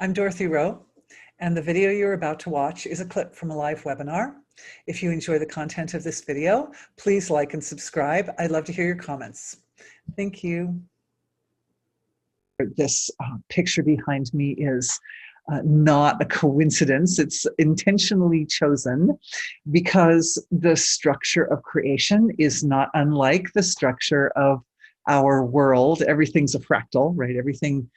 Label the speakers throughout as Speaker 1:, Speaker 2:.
Speaker 1: I'm Dorothy Rowe, and the video you're about to watch is a clip from a live webinar. If you enjoy the content of this video, please like and subscribe. I'd love to hear your comments. Thank you. This picture behind me is not a coincidence. It's intentionally chosen because the structure of creation is not unlike the structure of our world. Everything's a fractal, right? Everything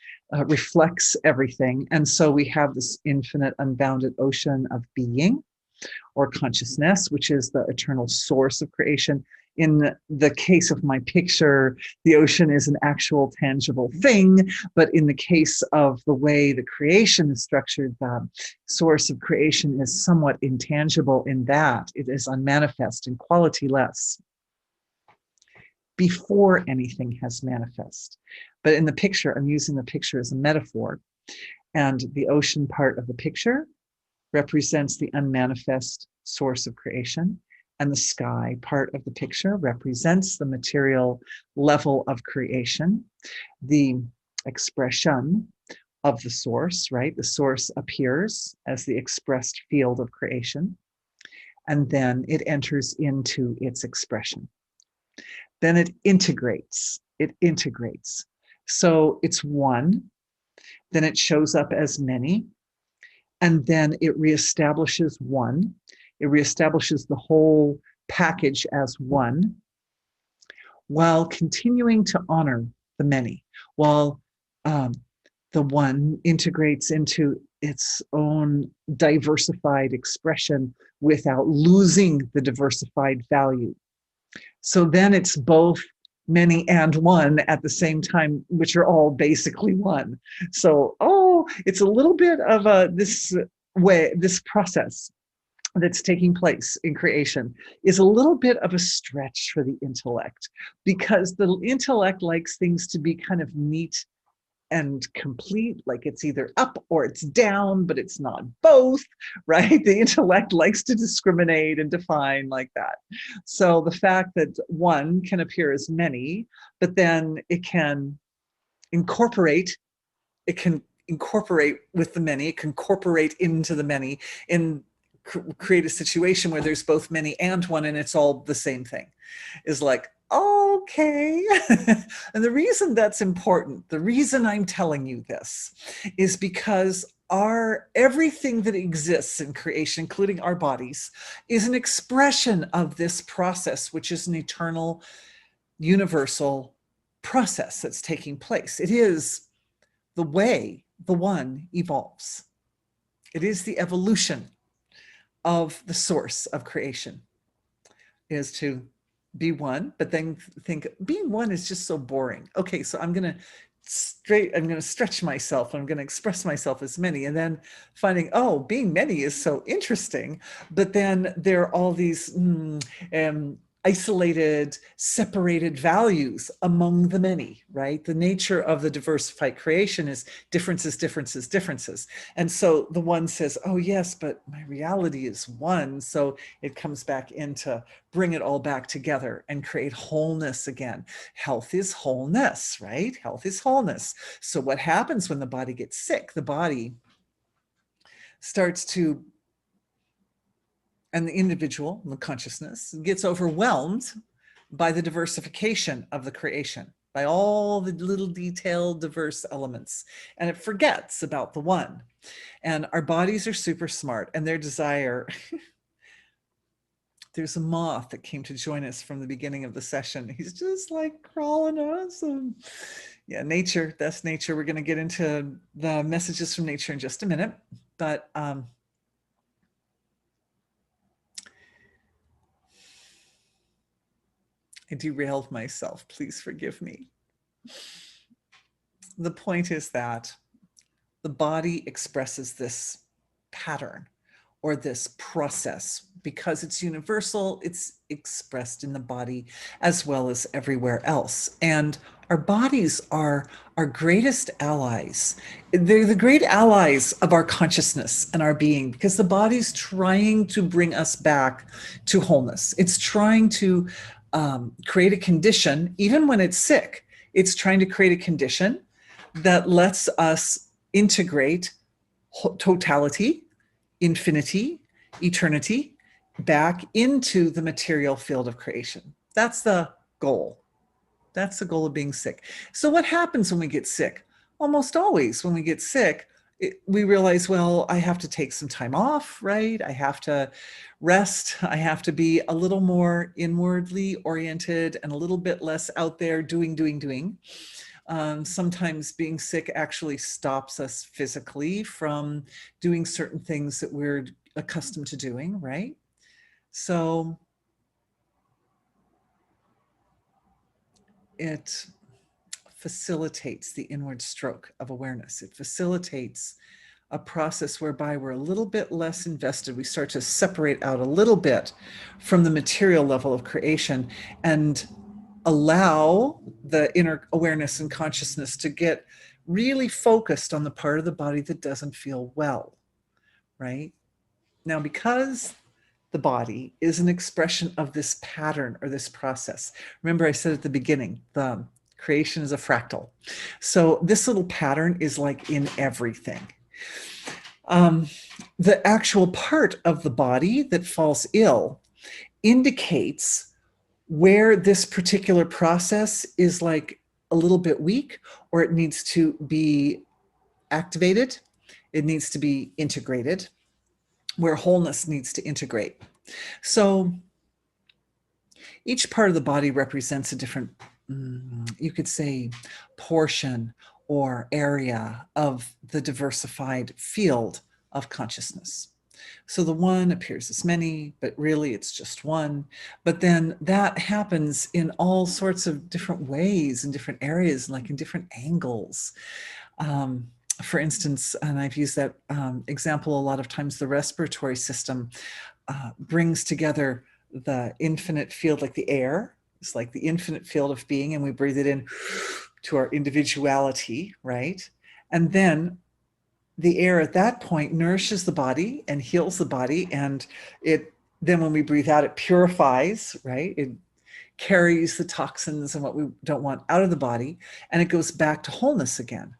Speaker 1: reflects everything. And so we have this infinite, unbounded ocean of being or consciousness, which is the eternal source of creation. In the case of my picture, the ocean is an actual tangible thing, but in the case of the way the creation is structured, the source of creation is somewhat intangible in that it is unmanifest and qualityless before anything has manifest. But in the picture, I'm using the picture as a metaphor, and the ocean part of the picture represents the unmanifest source of creation, and the sky part of the picture represents the material level of creation, the expression of the source, right? The source appears as the expressed field of creation, and then it enters into its expression. Then it integrates. So it's one, then it shows up as many, and then it reestablishes one. It reestablishes the whole package as one, while continuing to honor the many, while the one integrates into its own diversified expression without losing the diversified value. So then it's both many and one at the same time, which are all basically one. So, it's a little bit of this process that's taking place in creation is a little bit of a stretch for the intellect, because the intellect likes things to be kind of neat and complete, like it's either up or it's down, but it's not both, right? The intellect likes to discriminate and define like that. So the fact that one can appear as many, but then it can incorporate with the many, it can incorporate into the many and create a situation where there's both many and one, and it's all the same thing, is like, okay. And the reason that's important, the reason I'm telling you this, is because everything that exists in creation, including our bodies, is an expression of this process, which is an eternal, universal process that's taking place. It is the way the one evolves. It is the evolution of the source of creation, is to be one, but then think being one is just so boring. Okay, so I'm going to stretch myself. I'm going to express myself as many, and then finding, being many is so interesting. But then there are all these isolated, separated values among the many, right? The nature of the diversified creation is differences, differences, differences. And so the one says, oh yes, but my reality is one. So it comes back into bring it all back together and create wholeness again. Health is wholeness, right? Health is wholeness. So what happens when the body gets sick? The body starts to, and the individual, the consciousness, gets overwhelmed by the diversification of the creation, by all the little detailed, diverse elements, and it forgets about the one. And our bodies are super smart, and their desire, there's a moth that came to join us from the beginning of the session. He's just like crawling us. And yeah, nature, that's nature. We're going to get into the messages from nature in just a minute, but I derailed myself. Please forgive me. The point is that the body expresses this pattern or this process because it's universal. It's expressed in the body as well as everywhere else. And our bodies are our greatest allies. They're the great allies of our consciousness and our being, because the body's trying to bring us back to wholeness. It's trying to create a condition, even when it's sick, it's trying to create a condition that lets us integrate totality, infinity, eternity, back into the material field of creation. That's the goal. That's the goal of being sick. So what happens when we get sick? Almost always when we get sick, we realize, well, I have to take some time off, right? I have to rest. I have to be a little more inwardly oriented and a little bit less out there doing. Sometimes being sick actually stops us physically from doing certain things that we're accustomed to doing, right? So it facilitates the inward stroke of awareness. It facilitates a process whereby we're a little bit less invested. We start to separate out a little bit from the material level of creation and allow the inner awareness and consciousness to get really focused on the part of the body that doesn't feel well, right? Now, because the body is an expression of this pattern or this process. Remember, I said at the beginning, the creation is a fractal. So this little pattern is like in everything. The actual part of the body that falls ill indicates where this particular process is like a little bit weak, or it needs to be activated. It needs to be integrated, where wholeness needs to integrate. So each part of the body represents a different, you could say, portion or area of the diversified field of consciousness. So the one appears as many, but really it's just one. But then that happens in all sorts of different ways, in different areas, like in different angles. For instance, and I've used that example a lot of times, the respiratory system brings together the infinite field, like the air. It's like the infinite field of being, and we breathe it in to our individuality, right? And then the air at that point nourishes the body and heals the body, and then when we breathe out, it purifies, right? It carries the toxins and what we don't want out of the body, and it goes back to wholeness again.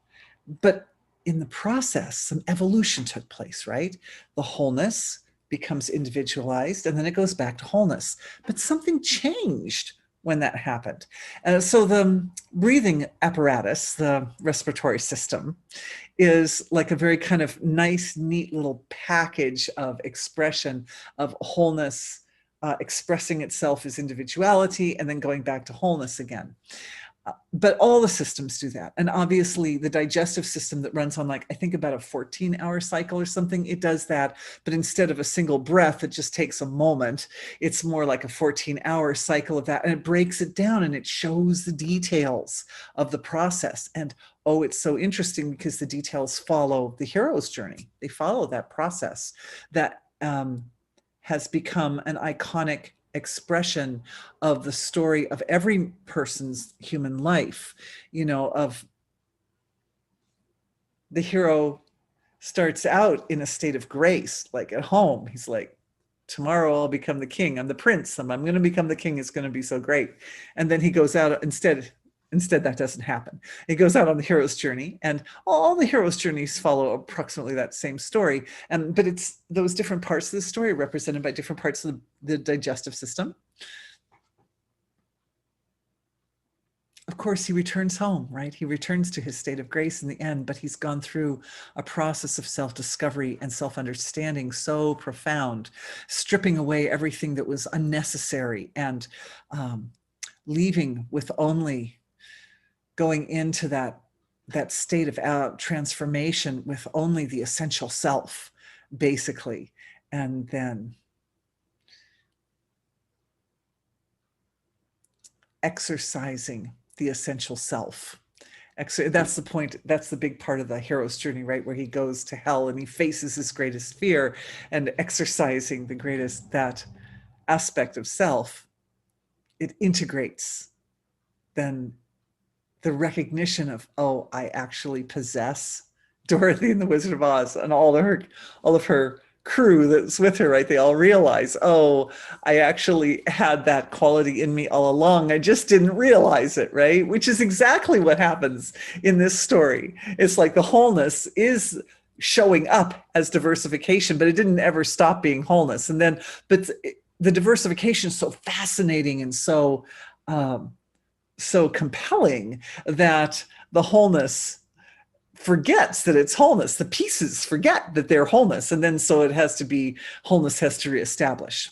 Speaker 1: But in the process, some evolution took place, right? The wholeness becomes individualized, and then it goes back to wholeness. But something changed when that happened. So the breathing apparatus, the respiratory system, is like a very kind of nice, neat little package of expression of wholeness, expressing itself as individuality, and then going back to wholeness again. But all the systems do that. And obviously the digestive system that runs on, like, I think about a 14-hour cycle or something, it does that. But instead of a single breath, it just takes a moment. It's more like a 14-hour cycle of that. And it breaks it down and it shows the details of the process. And oh, it's so interesting because the details follow the hero's journey. They follow that process that has become an iconic expression of the story of every person's human life, you know, of the hero starts out in a state of grace, like at home. He's like, tomorrow I'll become the king. I'm the prince. I'm going to become the king. It's going to be so great. And then he goes out instead that doesn't happen. He goes out on the hero's journey, and all the hero's journeys follow approximately that same story. But it's those different parts of the story represented by different parts of the digestive system. Of course, he returns home, right? He returns to his state of grace in the end, but he's gone through a process of self-discovery and self-understanding so profound, stripping away everything that was unnecessary and leaving with only going into that state of transformation with only the essential self, basically. And then exercising the essential self. That's the point. That's the big part of the hero's journey, right? Where he goes to hell and he faces his greatest fear, and exercising that aspect of self, it integrates then the recognition of, oh, I actually possess Dorothy and the Wizard of Oz and all of her crew that's with her, right? They all realize, oh, I actually had that quality in me all along. I just didn't realize it, right? Which is exactly what happens in this story. It's like the wholeness is showing up as diversification, but it didn't ever stop being wholeness. And then, but the diversification is so fascinating and so so compelling that the wholeness forgets that it's wholeness. The pieces forget that they're wholeness, and then so it has to be wholeness has to reestablish.